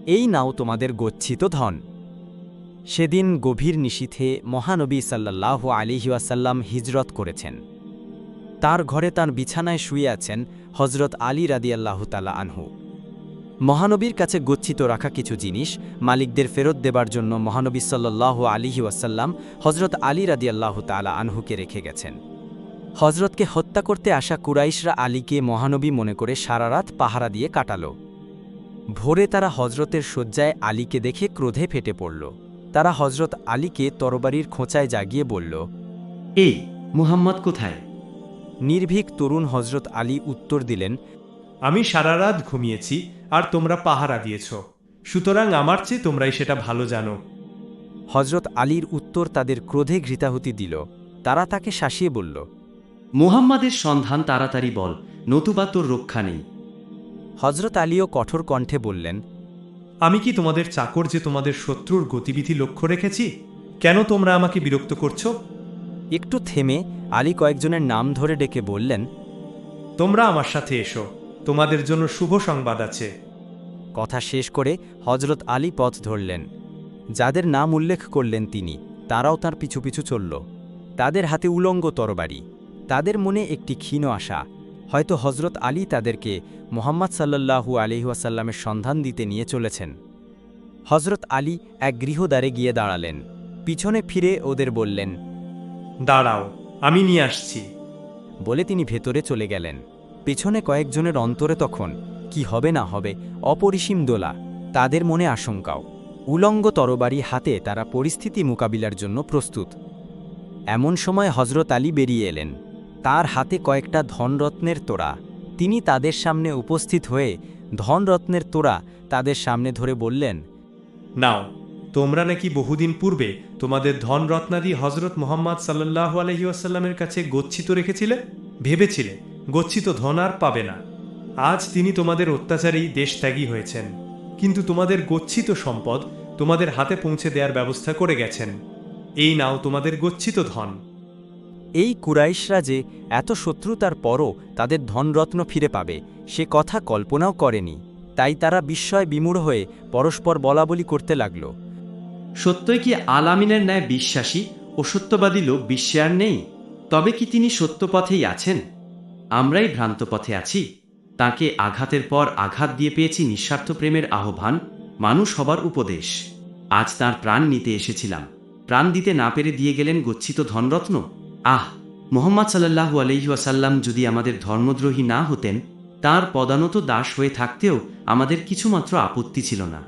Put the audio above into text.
এই নাও তোমাদের গচ্ছিত ধন। সেদিন গভীর নিশীথে মহানবী সাল্লাল্লাহু আলাইহি ওয়াসাল্লাম হিজরত করেছেন। তার ঘরে তার বিছানায় শুয়ে আছেন হজরত আলী রাদিয়াল্লাহু তাআলা আনহু। মহানবীর কাছে গচ্ছিত রাখা কিছু জিনিস মালিকদের ফেরত দেবার জন্য মহানবী সাল্লাল্লাহু আলাইহি ওয়াসাল্লাম হজরত আলী রাদিয়াল্লাহু তাআলা আনহুকে রেখে গেছেন। হজরতকে হত্যা করতে আসা কুরাইশরা আলীকে মহানবী মনে করে সারা রাত পাহারা দিয়ে কাটাল। ভোরে তারা হজরতের শয্যায় আলীকে দেখে ক্রোধে ফেটে পড়ল। তারা হজরত আলীকে তরবারির খোঁচায় জাগিয়ে বলল, এই মুহাম্মদ কোথায়? নির্ভীক তরুণ হজরত আলী উত্তর দিলেন, আমি সারা রাত ঘুমিয়েছি আর তোমরা পাহারা দিয়েছ, সুতরাং আমার চেয়ে তোমরাই সেটা ভালো জানো। হজরত আলীর উত্তর তাদের ক্রোধে ঘৃতাহুতি দিল। তারা তাকে শাসিয়ে বলল, মুহাম্মাদের সন্ধান তাড়াতাড়ি বল, নতুবা তোর রক্ষা নেই। হজরত আলীও কঠোর কণ্ঠে বললেন, আমি কি তোমাদের চাকর যে তোমাদের শত্রুর গতিবিধি লক্ষ্য রেখেছি? কেন তোমরা আমাকে বিরক্ত করছো? একটু থেমে আলী কয়েকজনের নাম ধরে ডেকে বললেন, তোমরা আমার সাথে এসো, তোমাদের জন্য শুভ সংবাদ আছে। কথা শেষ করে হজরত আলী পথ ধরলেন। যাদের নাম উল্লেখ করলেন তিনি, তারাও তার পিছু পিছু চলল। তাদের হাতে উলঙ্গ তরবারি। তাদের মনে একটি ক্ষীণ আশা, হয়তো হজরত আলী তাদেরকে মুহাম্মদ সাল্লাল্লাহু আলাইহি ওয়াসাল্লামের সন্ধান দিতে নিয়ে চলেছেন। হজরত আলী এক গৃহদ্বারে গিয়ে দাঁড়ালেন। পিছনে ফিরে ওদের বললেন, দাঁড়াও, আমি নিয়ে আসছি। বলে তিনি ভেতরে চলে গেলেন। পেছনে কয়েকজনের অন্তরে তখন কি হবে না হবে অপরিসীম দোলা, তাদের মনে আশঙ্কাও। উলঙ্গ তরবারি হাতে তারা পরিস্থিতি মোকাবিলার জন্য প্রস্তুত। এমন সময় হজরত আলী বেরিয়ে এলেন। তার হাতে কয়েকটা ধনরত্নের তোড়া। তিনি তাদের সামনে উপস্থিত হয়ে ধনরত্নের তোড়া তাদের সামনে ধরে বললেন, নাও, তোমরা নাকি বহুদিন পূর্বে তোমাদের ধন রত্নাদি হজরত মুহাম্মদ সাল্লাল্লাহু আলাইহি ওয়াসাল্লামের কাছে গচ্ছিত রেখেছিলে, ভেবেছিলে গচ্ছিত ধন আর পাবে না। আজ তিনি তোমাদের অত্যাচারেই দেশত্যাগী হয়েছেন, কিন্তু তোমাদের গচ্ছিত সম্পদ তোমাদের হাতে পৌঁছে দেওয়ার ব্যবস্থা করে গেছেন। এই নাও তোমাদের গচ্ছিত ধন। এই কুরাইশরা যে এত শত্রুতার পরও তাদের ধনরত্ন ফিরে পাবে সে কথা কল্পনাও করেনি। তাই তারা বিস্ময় বিমূঢ় হয়ে পরস্পর বলাবলি করতে লাগল, সত্যই কি আলামিনের ন্যায় বিশ্বাসী ও সত্যবাদী লোক বিশ্বে আর নেই? তবে কি তিনি সত্য পথেই আছেন? আমরাই ভ্রান্ত পথে আছি। তাকে আঘাতের পর আঘাত দিয়ে পেয়েছি নিঃস্বার্থ প্রেমের আহ্বান, মানুষ হবার উপদেশ। আজ তার প্রাণ নিতে এসেছিলাম, প্রাণ দিতে না পেরে দিয়ে গেলেন গচ্ছিত ধনরত্ন। আহ, মুহাম্মদ সাল্লাল্লাহু আলাইহি ওয়াসাল্লাম যদি আমাদের ধর্মদ্রোহী না হতেন, তার পদানত দাস হয়ে থাকতেও আমাদের কিছুমাত্র আপত্তি ছিল না।